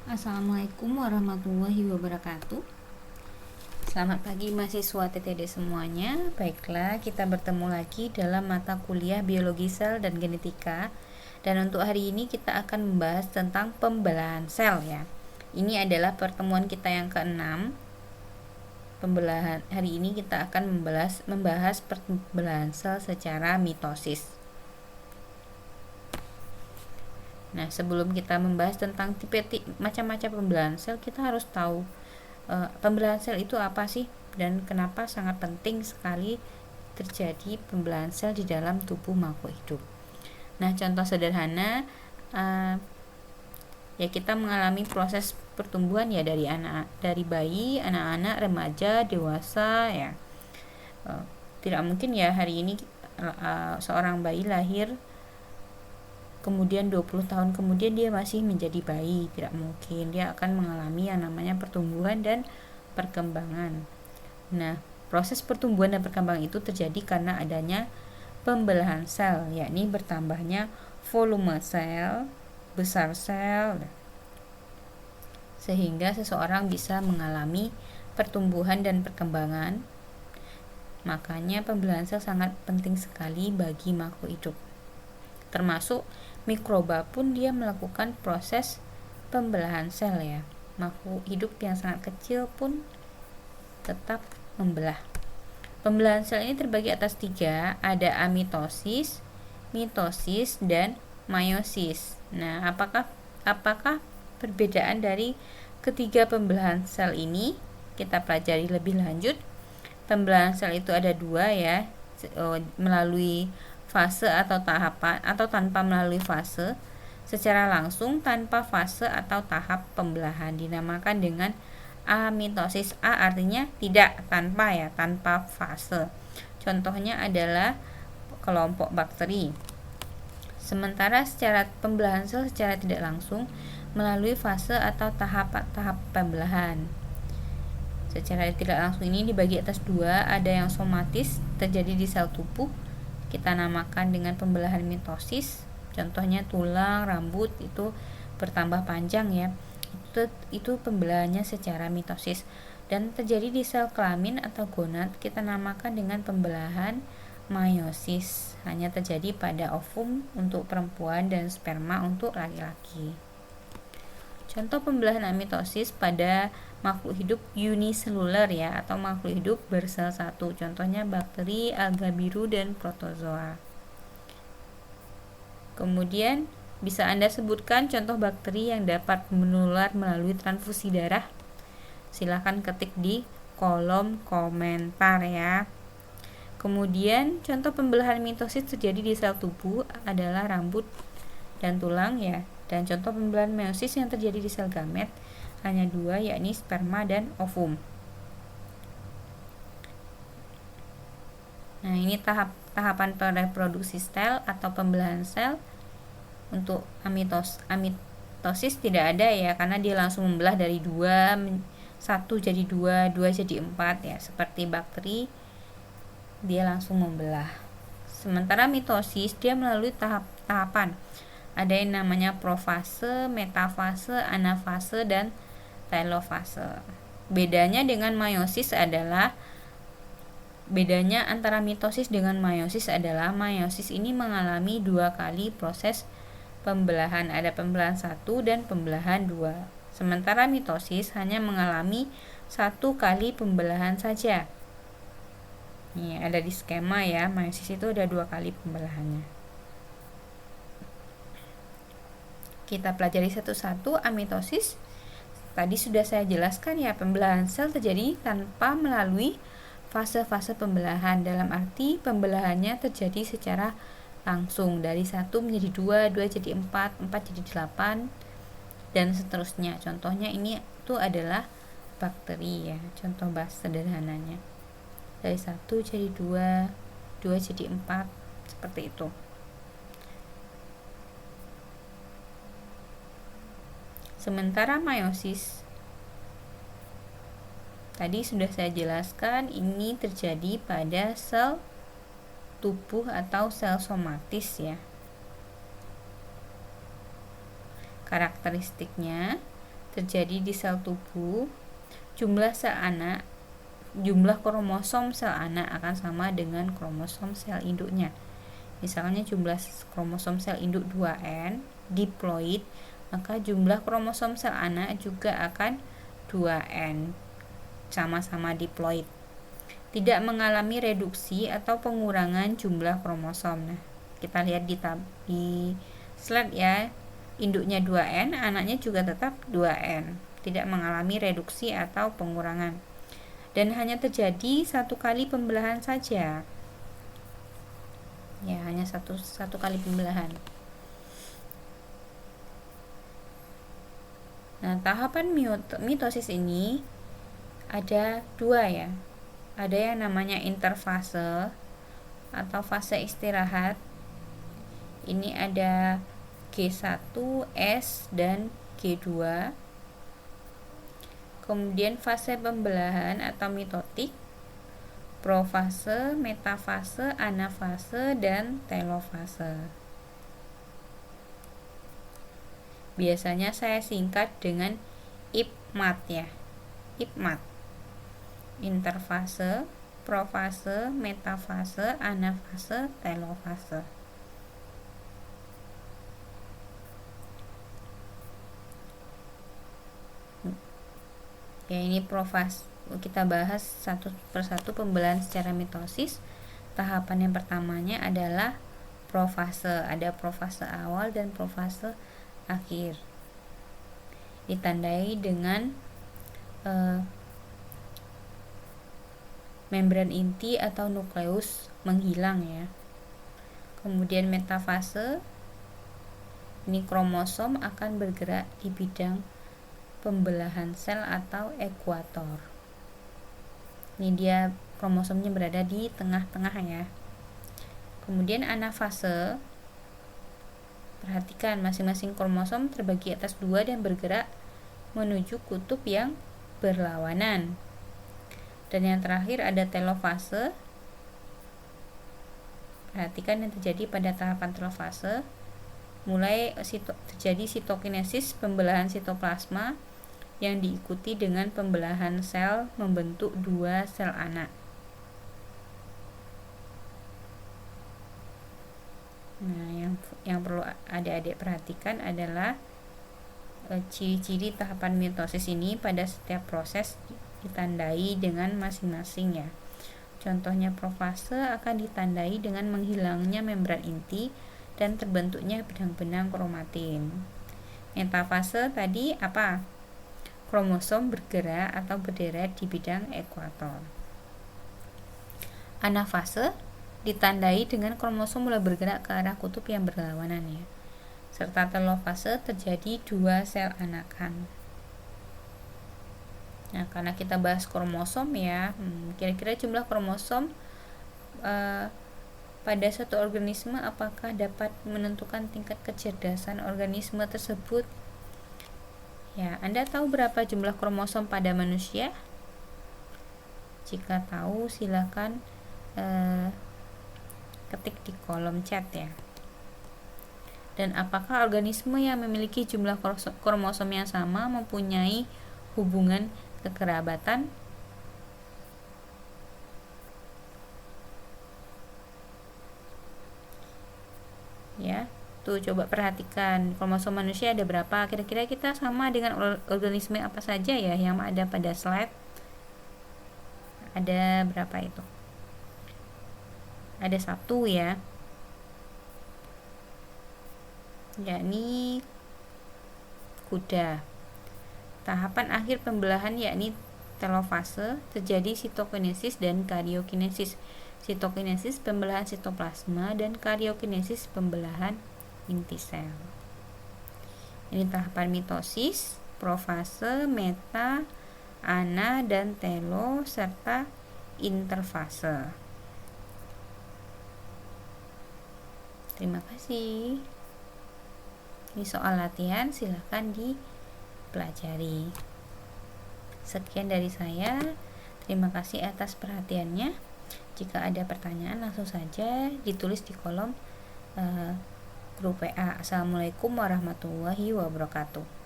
Assalamualaikum warahmatullahi wabarakatuh. Selamat pagi mahasiswa TTD semuanya. Baiklah, kita bertemu lagi dalam mata kuliah biologi sel dan genetika. Dan untuk hari ini kita akan membahas tentang pembelahan sel ya. Ini adalah pertemuan kita yang ke-6. Hari ini kita akan membahas pembelahan sel secara mitosis. Nah, sebelum kita membahas tentang macam-macam pembelahan sel, kita harus tahu pembelahan sel itu apa sih dan kenapa sangat penting sekali terjadi pembelahan sel di dalam tubuh makhluk hidup. Nah, contoh sederhana ya kita mengalami proses pertumbuhan ya dari bayi, anak-anak, remaja, dewasa ya. Tidak mungkin ya hari ini seorang bayi lahir kemudian 20 tahun kemudian dia masih menjadi bayi. Tidak mungkin, dia akan mengalami yang namanya pertumbuhan dan perkembangan. Nah, proses pertumbuhan dan perkembangan itu terjadi karena adanya pembelahan sel, yakni bertambahnya volume sel, besar sel, sehingga seseorang bisa mengalami pertumbuhan dan perkembangan. Makanya pembelahan sel sangat penting sekali bagi makhluk hidup. Termasuk mikroba pun dia melakukan proses pembelahan sel ya. Makhluk hidup yang sangat kecil pun tetap membelah. Pembelahan sel ini terbagi atas 3, ada amitosis, mitosis, dan meiosis. Nah, apakah perbedaan dari ketiga pembelahan sel ini? Kita pelajari lebih lanjut. Pembelahan sel itu ada 2 ya, melalui fase atau tahapan atau tanpa melalui fase, secara langsung tanpa fase atau tahap pembelahan dinamakan dengan amitosis. A artinya tidak, tanpa ya, tanpa fase. Contohnya adalah kelompok bakteri. Sementara secara pembelahan sel secara tidak langsung melalui fase atau tahap pembelahan. Secara tidak langsung ini dibagi atas 2, ada yang somatis terjadi di sel tubuh, kita namakan dengan pembelahan mitosis. Contohnya tulang, rambut itu bertambah panjang ya. Itu pembelahannya secara mitosis. Dan terjadi di sel kelamin atau gonad, kita namakan dengan pembelahan meiosis. Hanya terjadi pada ovum untuk perempuan dan sperma untuk laki-laki. Contoh pembelahan amitosis pada makhluk hidup uniseluler ya, atau makhluk hidup bersel satu. Contohnya bakteri, alga biru, dan protozoa. Kemudian bisa Anda sebutkan contoh bakteri yang dapat menular melalui transfusi darah? Silahkan ketik di kolom komentar ya. Kemudian contoh pembelahan mitosis terjadi di sel tubuh adalah rambut dan tulang ya. Dan contoh pembelahan meiosis yang terjadi di sel gamet hanya 2, yakni sperma dan ovum. Nah, ini tahapan reproduksi sel atau pembelahan sel. Untuk amitosis tidak ada ya, karena dia langsung membelah dari 1 jadi 2 jadi 4 ya, seperti bakteri dia langsung membelah. Sementara mitosis dia melalui tahapan. Ada yang namanya profase, metafase, anafase, dan telofase. Bedanya antara mitosis dengan meiosis adalah meiosis ini mengalami 2 kali proses pembelahan. Ada pembelahan 1 dan pembelahan 2. Sementara mitosis hanya mengalami 1 kali pembelahan saja. Ini ada di skema ya, meiosis itu ada 2 kali pembelahannya. Kita pelajari satu-satu. Amitosis tadi sudah saya jelaskan ya, pembelahan sel terjadi tanpa melalui fase-fase pembelahan. Dalam arti pembelahannya terjadi secara langsung dari 1 menjadi 2 jadi 4 jadi 8 dan seterusnya. Contohnya ini itu adalah bakteri ya, contoh bahas sederhananya. Dari 1 jadi 2 jadi 4, seperti itu. Sementara meiosis tadi sudah saya jelaskan, ini terjadi pada sel tubuh atau sel somatis ya. Karakteristiknya terjadi di sel tubuh, jumlah kromosom sel anak akan sama dengan kromosom sel induknya. Misalnya jumlah kromosom sel induk 2N diploid, maka jumlah kromosom sel anak juga akan 2N, sama-sama diploid. Tidak mengalami reduksi atau pengurangan jumlah kromosom. Nah, kita lihat di slide ya, induknya 2N, anaknya juga tetap 2N, tidak mengalami reduksi atau pengurangan, dan hanya terjadi satu kali pembelahan saja ya, hanya satu kali pembelahan. Nah, tahapan mitosis ini ada 2 ya, ada yang namanya interfase atau fase istirahat, ini ada G1, S, dan G2. Kemudian fase pembelahan atau mitotik, profase, metafase, anafase, dan telofase. Biasanya saya singkat dengan IPMAT ya. IPMAT. Interfase, profase, metafase, anafase, telofase. Ya, ini profase. Kita bahas satu persatu pembelahan secara mitosis. Tahapan yang pertamanya adalah profase. Ada profase awal dan profase akhir. Ditandai dengan membran inti atau nukleus menghilang ya. Kemudian metafase, ini kromosom akan bergerak di bidang pembelahan sel atau ekuator. Ini dia kromosomnya berada di tengah-tengah ya. Kemudian anafase, perhatikan masing-masing kromosom terbagi atas 2 dan bergerak menuju kutub yang berlawanan. Dan yang terakhir ada telofase. Perhatikan yang terjadi pada tahapan telofase, mulai terjadi sitokinesis, pembelahan sitoplasma yang diikuti dengan pembelahan sel membentuk 2 sel anak. Nah, yang perlu adik-adik perhatikan adalah ciri-ciri tahapan mitosis ini pada setiap proses ditandai dengan masing-masing ya. Contohnya profase akan ditandai dengan menghilangnya membran inti dan terbentuknya benang-benang kromatin. Metafase tadi apa? Kromosom bergerak atau berderet di bidang ekuator. Anafase ditandai dengan kromosom mulai bergerak ke arah kutub yang berlawanan ya. Serta telofase terjadi 2 sel anakan. Nah, karena kita bahas kromosom ya, kira-kira jumlah kromosom pada suatu organisme apakah dapat menentukan tingkat kecerdasan organisme tersebut? Ya, Anda tahu berapa jumlah kromosom pada manusia? Jika tahu, silakan ketik di kolom chat ya. Dan apakah organisme yang memiliki jumlah kromosom yang sama mempunyai hubungan kekerabatan? Ya, tuh coba perhatikan kromosom manusia ada berapa, kira-kira kita sama dengan organisme apa saja ya yang ada pada slide. Ada berapa itu? Ada 1 ya, yakni kuda. Tahapan akhir pembelahan yakni telofase, terjadi sitokinesis dan kariokinesis. Sitokinesis pembelahan sitoplasma dan kariokinesis pembelahan inti sel. Ini tahapan mitosis, profase, meta, ana, dan telo, serta interfase. Terima kasih. Ini soal latihan, silahkan dipelajari. Sekian dari saya. Terima kasih atas perhatiannya. Jika ada pertanyaan langsung saja ditulis di kolom grup WA. Assalamualaikum warahmatullahi wabarakatuh.